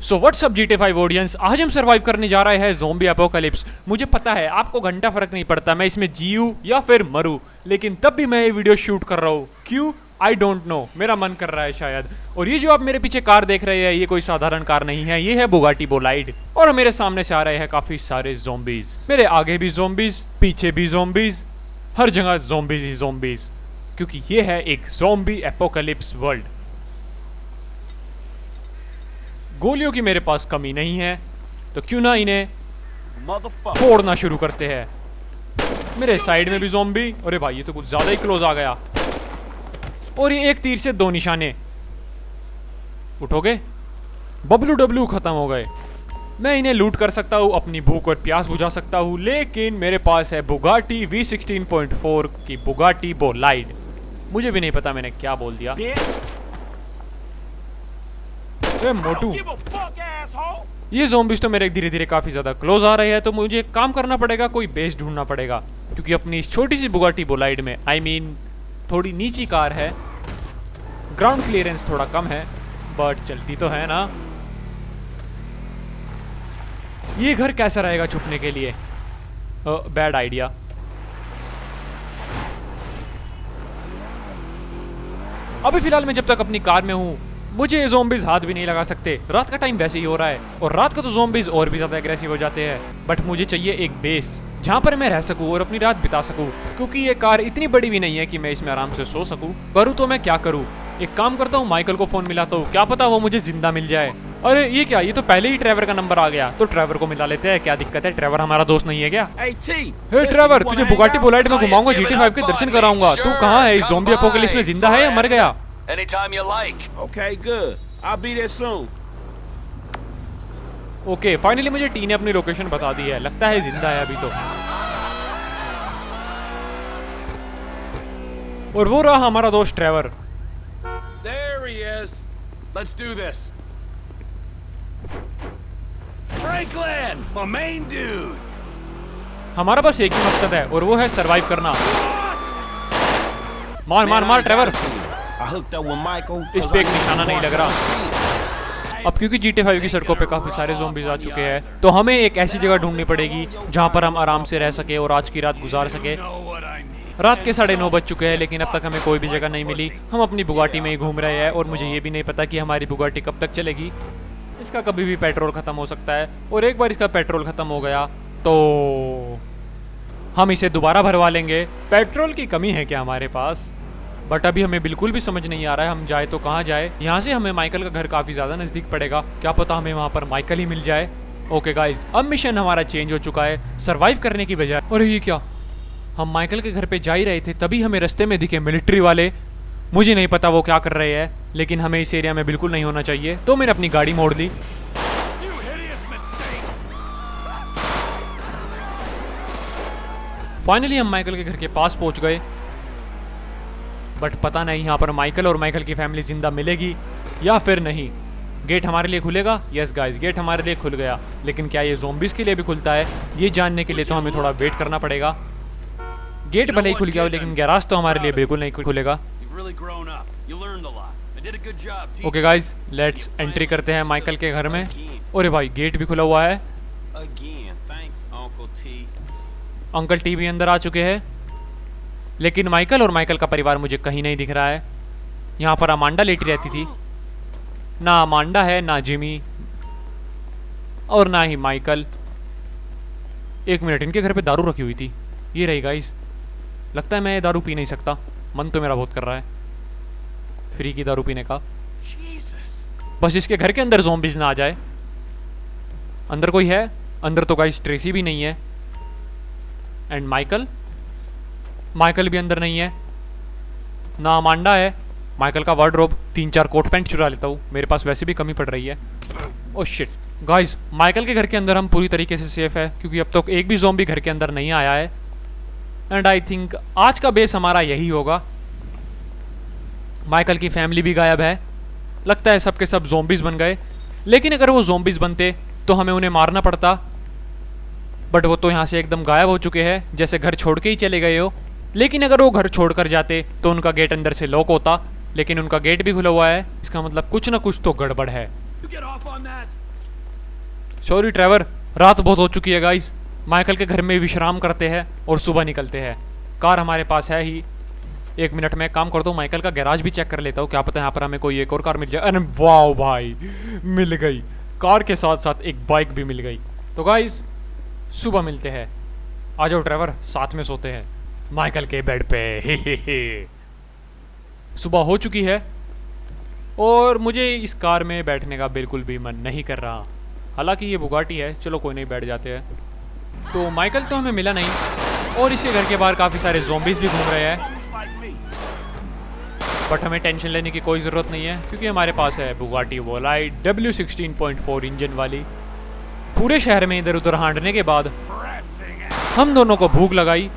So what's up GTA 5 audience, आज हम survive करने जा रहे हैं ज़ोंबी एपोकलिप्स। मुझे पता है आपको घंटा फर्क नहीं पड़ता मैं इसमें जीऊं या फिर मरूं, लेकिन तब भी मैं ये वीडियो शूट कर रहा हूँ। क्यों? आई डोंट नो, मेरा मन कर रहा है शायद। और ये जो आप मेरे पीछे कार देख रहे हैं ये कोई साधारण कार नहीं है, ये है बुगाटी बोलाइड। और मेरे सामने से आ रहे हैं काफी सारे ज़ोंबीज। मेरे आगे भी ज़ोंबीज, पीछे भी ज़ोंबीज, हर जगह ज़ोंबीज ही ज़ोंबीज, क्योंकि ये है एक ज़ोंबी एपोकलिप्स वर्ल्ड। गोलियों की मेरे पास कमी नहीं है, तो क्यों ना इन्हें फोड़ना शुरू करते हैं। मेरे साइड में भी ज़ोंबी। अरे भाई ये तो कुछ ज्यादा ही क्लोज आ गया। और ये एक तीर से दो निशाने। उठोगे? बबलू डब्लू खत्म हो गए। मैं इन्हें लूट कर सकता हूँ, अपनी भूख और प्यास बुझा सकता हूँ, लेकिन मेरे पास है बुगाटी V16.4 की बुगाटी बोलाइड। मुझे भी नहीं पता मैंने क्या बोल दिया। मोटू, ये ज़ोंबीज तो मेरे धीरे धीरे काफी ज्यादा क्लोज आ रहे हैं, तो मुझे एक काम करना पड़ेगा, कोई बेस ढूंढना पड़ेगा, क्योंकि अपनी इस छोटी सी बुगाटी बोलाइड में थोड़ी नीची कार है, ग्राउंड क्लियरेंस थोड़ा कम है, बट चलती तो है ना। ये घर कैसा रहेगा छुपने के लिए? Bad idea. अभी फिलहाल मैं जब तक अपनी कार में हूं मुझे ये ज़ोंबीज हाथ भी नहीं लगा सकते। रात का टाइम वैसे ही हो रहा है, और रात को तो ज़ोंबीज और भी ज्यादा एग्रेसिव हो जाते हैं। बट मुझे चाहिए एक बेस जहां पर मैं रह सकूं और अपनी रात बिता सकूं, क्योंकि ये कार इतनी बड़ी भी नहीं है कि मैं इसमें आराम से सो सकूं। करूं तो मैं क्या करूं? एक काम करता हूं, माइकल को फोन मिलाता हूं, क्या पता वो मुझे जिंदा मिल जाए। अरे ये क्या, ये तो पहले ही ट्रेवर का नंबर आ गया, तो ट्रेवर को मिला लेते हैं। क्या दिक्कत है, ट्रेवर हमारा दोस्त नहीं है क्या? हे ट्रेवर, तुझे बुगाटी बोलाइड में घुमाऊंगा, GTA 5 के दर्शन कराऊंगा। तू कहाँ है? इस ज़ोंबी एपोकलिप्स में जिंदा है या मर गया? Anytime you like. Okay, good. I'll be there soon. Okay, finally मुझे टी ने अपनी लोकेशन बता दी है, लगता है जिंदा है अभी तो। और वो रहा हमारा दोस्त Trevor. There he is. Let's do this. Franklin, my main dude. हमारा बस एक ही मकसद है, और वो है सरवाइव करना। मार मार मार ट्रेवर। इस पे एक निशाना नहीं लग रहा। अब क्योंकि GTA 5 की सड़कों पे काफी सारे ज़ोंबीज आ चुके हैं, तो हमें एक ऐसी जगह ढूंढनी पड़ेगी जहां पर हम आराम से रह सके और आज की रात गुजार सके। रात के 9:30 बज चुके हैं, लेकिन अब तक हमें कोई भी जगह नहीं मिली। हम अपनी बुगाटी में ही घूम रहे हैं, और मुझे ये भी नहीं पता कि हमारी बुगाटी कब तक चलेगी। इसका कभी भी पेट्रोल खत्म हो सकता है, और एक बार इसका पेट्रोल खत्म हो गया तो हम इसे दोबारा भरवा लेंगे। पेट्रोल की कमी है क्या हमारे पास? बट अभी हमें बिल्कुल भी समझ नहीं आ रहा है हम जाए तो कहाँ जाए। यहाँ से हमें माइकल का घर काफी ज्यादा नजदीक पड़ेगा, क्या पता हमें वहाँ पर माइकल ही मिल जाए। ओके गाइज, अब मिशन हमारा चेंज हो चुका है, सरवाइव करने की बजाय। और ये क्या, हम माइकल के घर पे जा ही रहे थे, तभी हमें रास्ते में दिखे मिलिट्री वाले। मुझे नहीं पता वो क्या कर रहे हैं, लेकिन हमें इस एरिया में बिल्कुल नहीं होना चाहिए, तो मैंने अपनी गाड़ी मोड़ दी। फाइनली हम माइकल के घर के पास पहुंच गए, बट पता नहीं यहाँ पर माइकल और माइकल की फैमिली जिंदा मिलेगी या फिर नहीं। गेट हमारे लिए खुलेगा? यस गाइस, गेट हमारे लिए खुल गया, लेकिन क्या ये ज़ोंबीज के लिए भी खुलता है? ये जानने के लिए तो हमें थोड़ा वेट करना पड़ेगा। गेट भले ही खुल गया हो, लेकिन गैराज तो हमारे लिए बिल्कुल नहीं खुलेगा। ओके गाइस, लेट्स एंट्री करते हैं माइकल के घर में। अरे भाई गेट भी खुला हुआ है। अंकल टी भी अंदर आ चुके हैं, लेकिन माइकल और माइकल का परिवार मुझे कहीं नहीं दिख रहा है। यहाँ पर अमांडा लेटी रहती थी, ना अमांडा है, ना जिमी, और ना ही माइकल। एक मिनट, इनके घर पे दारू रखी हुई थी। ये रही गाइस। लगता है मैं दारू पी नहीं सकता, मन तो मेरा बहुत कर रहा है फ्री की दारू पीने का। बस इसके घर के अंदर ज़ोंबीज ना आ जाए। अंदर कोई है? अंदर तो गाइस ट्रेसी भी नहीं है, एंड माइकल भी अंदर नहीं है, ना अमांडा है। माइकल का वार्डरोब, 3-4 कोट पैंट चुरा लेता हूँ, मेरे पास वैसे भी कमी पड़ रही है। ओह शिट गाइस, माइकल के घर के अंदर हम पूरी तरीके से सेफ है, क्योंकि अब तक एक भी ज़ोंबी घर के अंदर नहीं आया है। एंड आई थिंक आज का बेस हमारा यही होगा। माइकल की फैमिली भी गायब है, लगता है सबके सब ज़ोंबीज बन गए। लेकिन अगर वो ज़ोंबीज बनते तो हमें उन्हें मारना पड़ता, बट वो तो यहाँ से एकदम गायब हो चुके हैं, जैसे घर छोड़ के ही चले गए हो। लेकिन अगर वो घर छोड़कर जाते तो उनका गेट अंदर से लॉक होता, लेकिन उनका गेट भी खुला हुआ है, इसका मतलब कुछ ना कुछ तो गड़बड़ है। सॉरी ट्रेवर, रात बहुत हो चुकी है गाइस। माइकल के घर में विश्राम करते हैं और सुबह निकलते हैं। कार हमारे पास है ही। 1 मिनट में काम करता हूँ, माइकल का गैराज भी चेक कर लेता हूँ, क्या पता यहाँ पर हमें कोई एक और कार मिल जाए। अरे वाह भाई, मिल गई। कार के साथ साथ एक बाइक भी मिल गई। तो गाइस सुबह मिलते हैं। आ जाओ ट्रेवर, साथ में सोते हैं माइकल के बेड पे। सुबह हो चुकी है और मुझे इस कार में बैठने का बिल्कुल भी मन नहीं कर रहा। हालांकि ये बुगाटी है, चलो कोई नहीं, बैठ जाते हैं। तो माइकल तो हमें मिला नहीं और इसके घर के बाहर काफ़ी सारे ज़ॉम्बीज़ भी घूम रहे हैं, बट हमें टेंशन लेने की कोई ज़रूरत नहीं है क्योंकि हमारे पास है बुगाटी वोलाइट W16.4 इंजन वाली। पूरे शहर में इधर उधर हांडने के बाद हम दोनों को भूख लगाई।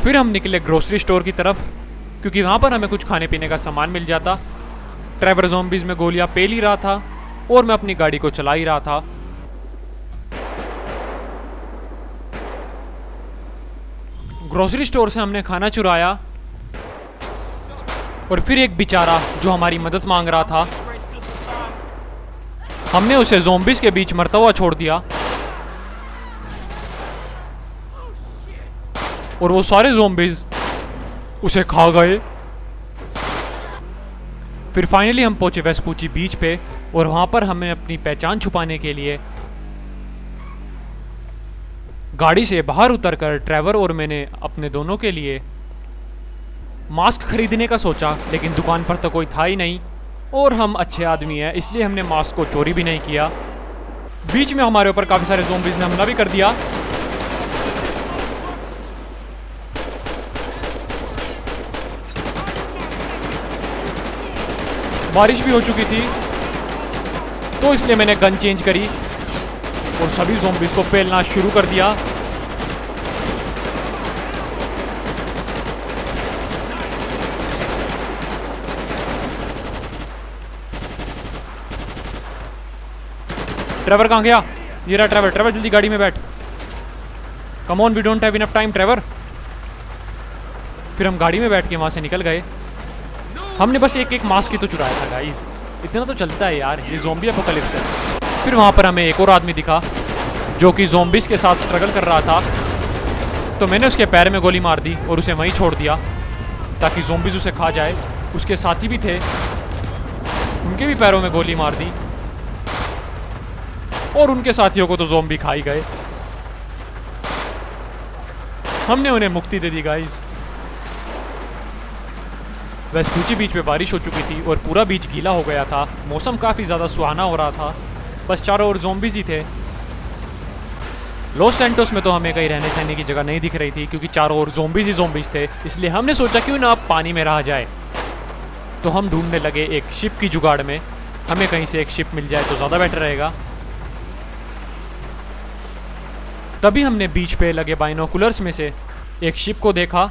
फिर हम निकले ग्रोसरी स्टोर की तरफ क्योंकि वहाँ पर हमें कुछ खाने पीने का सामान मिल जाता। ट्रेवर ज़ॉम्बीज़ में गोलियाँ पेल ही रहा था और मैं अपनी गाड़ी को चला ही रहा था। ग्रोसरी स्टोर से हमने खाना चुराया और फिर एक बेचारा जो हमारी मदद मांग रहा था, हमने उसे ज़ॉम्बीज़ के बीच मरता हुआ छोड़ दिया और वो सारे ज़ॉम्बीज़ उसे खा गए। फिर फाइनली हम पहुंचे वेस्पूची बीच पे और वहां पर हमें अपनी पहचान छुपाने के लिए गाड़ी से बाहर उतरकर ट्रेवर और मैंने अपने दोनों के लिए मास्क खरीदने का सोचा, लेकिन दुकान पर तो कोई था ही नहीं और हम अच्छे आदमी हैं इसलिए हमने मास्क को चोरी भी नहीं किया। बीच में हमारे ऊपर काफ़ी सारे ज़ॉम्बीज़ ने हमला भी कर दिया। बारिश भी हो चुकी थी तो इसलिए मैंने गन चेंज करी और सभी ज़ॉम्बीज़ को पेलना शुरू कर दिया। ट्रेवर कहाँ गया? ये रहा ट्रेवर। ट्रेवर जल्दी गाड़ी में बैठ। Come on, we don't have enough time Trevor. फिर हम गाड़ी में बैठ के वहाँ से निकल गए। हमने बस एक मास्क ही तो चुराया था गाइस, इतना तो चलता है यार, ये ज़ॉम्बी एपोकलिप्स है। फिर वहाँ पर हमें एक और आदमी दिखा जो कि ज़ॉम्बीज़ के साथ स्ट्रगल कर रहा था, तो मैंने उसके पैर में गोली मार दी और उसे वहीं छोड़ दिया ताकि ज़ॉम्बीज़ उसे खा जाए। उसके साथी भी थे, उनके भी पैरों में गोली मार दी और उनके साथियों को तो ज़ॉम्बी खा ही गए। हमने उन्हें मुक्ति दे दी गाइस। वेस्पूची बीच पे बारिश हो चुकी थी और पूरा बीच गीला हो गया था। मौसम काफ़ी ज़्यादा सुहाना हो रहा था, बस चारों ओर ज़ॉम्बीज़ ही थे। लॉस सैंटोस में तो हमें कहीं रहने सहने की जगह नहीं दिख रही थी क्योंकि चारों ओर ज़ॉम्बीज़ ही ज़ॉम्बीज़ थे, इसलिए हमने सोचा क्यों ना अब पानी में रहा जाए। तो हम ढूंढने लगे एक शिप की जुगाड़ में, हमें कहीं से एक शिप मिल जाए तो ज़्यादा बेटर रहेगा। तभी हमने बीच पे लगे बाइनोकुलर्स में से एक शिप को देखा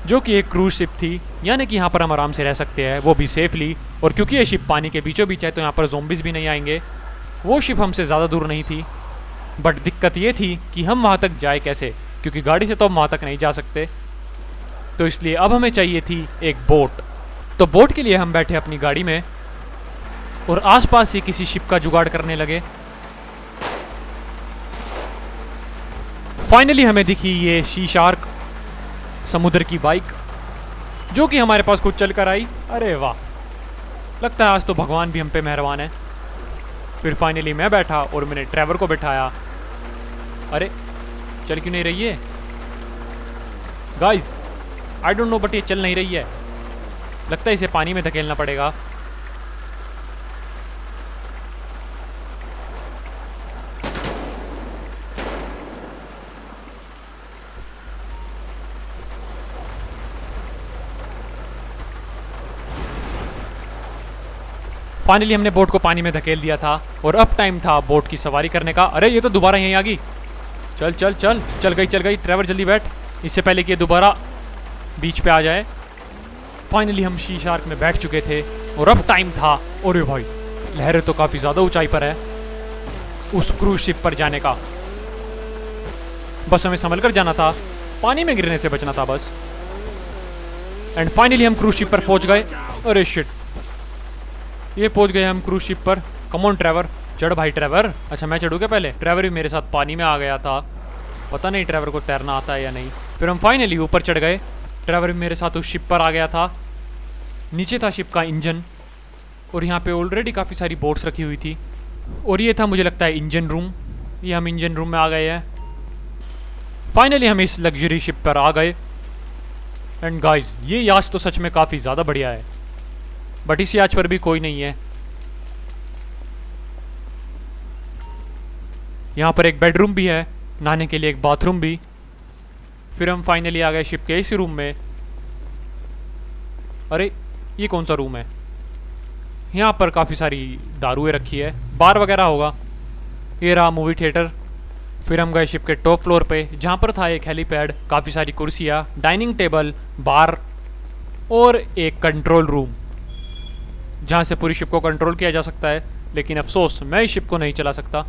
जो कि एक क्रूज शिप थी, यानी कि यहाँ पर हम आराम से रह सकते हैं, वो भी सेफली। और क्योंकि ये शिप पानी के बीचों बीच है तो यहाँ पर ज़ॉम्बीज़ भी नहीं आएंगे। वो शिप हमसे ज़्यादा दूर नहीं थी, बट दिक्कत ये थी कि हम वहाँ तक जाए कैसे, क्योंकि गाड़ी से तो हम वहाँ तक नहीं जा सकते। तो इसलिए अब हमें चाहिए थी एक बोट। तो बोट के लिए हम बैठे अपनी गाड़ी में और आसपास ही किसी शिप का जुगाड़ करने लगे। फाइनली हमें दिखी ये सी शार्क समुद्र की बाइक, जो कि हमारे पास खुद चल कर आई। अरे वाह, लगता है आज तो भगवान भी हम पे मेहरबान है। फिर फाइनली मैं बैठा और मैंने ट्रेवर को बैठाया। अरे चल क्यों नहीं रही है guys? I don't know, but ये चल नहीं रही है। लगता है इसे पानी में धकेलना पड़ेगा। फाइनली हमने बोट को पानी में धकेल दिया था और अब टाइम था बोट की सवारी करने का। अरे ये तो दोबारा यहीं आ गई। चल चल चल, चल गई। ट्रेवर जल्दी बैठ, इससे पहले कि ये दोबारा बीच पे आ जाए। फाइनली हम सी शार्क में बैठ चुके थे और अब टाइम था, अरे भाई लहरें तो काफ़ी ज़्यादा ऊंचाई पर है, उस क्रूज शिप पर जाने का। बस हमें संभल कर जाना था, पानी में गिरने से बचना था बस। एंड फाइनली हम क्रूज शिप पर पहुंच गए। अरे शिट, ये पहुंच गए हम क्रूज शिप पर। कम ऑन ट्रेवर, चढ़ भाई ट्रेवर। अच्छा मैं चढ़ूँ क्या पहले? ट्रेवर भी मेरे साथ पानी में आ गया था, पता नहीं ट्रेवर को तैरना आता है या नहीं। फिर हम फाइनली ऊपर चढ़ गए। ट्रेवर भी मेरे साथ उस शिप पर आ गया था। नीचे था शिप का इंजन और यहाँ पे ऑलरेडी काफ़ी सारी बोट्स रखी हुई थी और ये था मुझे लगता है इंजन रूम। ये हम इंजन रूम में आ गए हैं। फाइनली हम इस लग्जरी शिप पर आ गए। एंड गाइस ये याच तो सच में काफ़ी ज़्यादा बढ़िया है, बट इस याच पर भी कोई नहीं है। यहाँ पर एक बेडरूम भी है, नहाने के लिए एक बाथरूम भी। फिर हम फाइनली आ गए शिप के इस रूम में। अरे ये कौन सा रूम है? यहाँ पर काफ़ी सारी दारुएं रखी है, बार वगैरह होगा। ये रहा मूवी थिएटर। फिर हम गए शिप के टॉप फ्लोर पे, जहाँ पर था एक हेलीपैड, काफ़ी सारी कुर्सियाँ, डाइनिंग टेबल, बार और एक कंट्रोल रूम जहाँ से पूरी शिप को कंट्रोल किया जा सकता है। लेकिन अफसोस मैं इस शिप को नहीं चला सकता।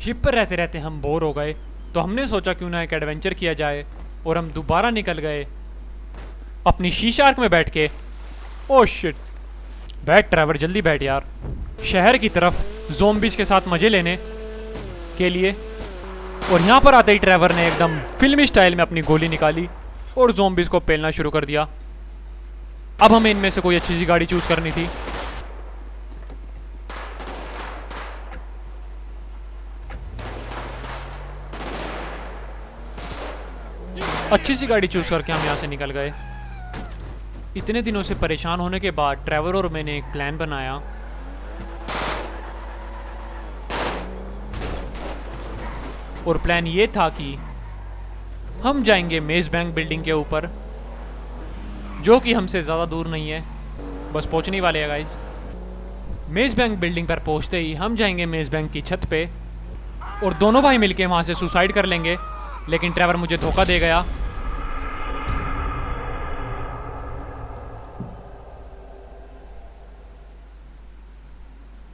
शिप पर रहते रहते हम बोर हो गए, तो हमने सोचा क्यों ना एक एडवेंचर किया जाए और हम दोबारा निकल गए अपनी शी शार्क में बैठ के। ओह शिट, बैठ ट्रैवर जल्दी बैठ यार। शहर की तरफ ज़ोंबीज के साथ मज़े लेने के लिए। और यहाँ पर आते ही ट्रैवर ने एकदम फिल्मी स्टाइल में अपनी गोली निकाली और ज़ोंबीज को पेलना शुरू कर दिया। अब हमें इनमें से कोई अच्छी सी गाड़ी चूज़ करनी थी। अच्छी सी गाड़ी चूज़ करके हम यहाँ से निकल गए। इतने दिनों से परेशान होने के बाद ट्रैवर और मैंने एक प्लान बनाया। और प्लान ये था कि हम जाएंगे मेज़ बैंक बिल्डिंग के ऊपर, जो कि हमसे ज़्यादा दूर नहीं है, बस पहुंचने वाले हैं गाइस। मेज़ बैंक बिल्डिंग पर पहुंचते ही हम जाएंगे मेज़ बैंक की छत पे और दोनों भाई मिलके वहाँ से सुसाइड कर लेंगे। लेकिन ट्रैवर मुझे धोखा दे गया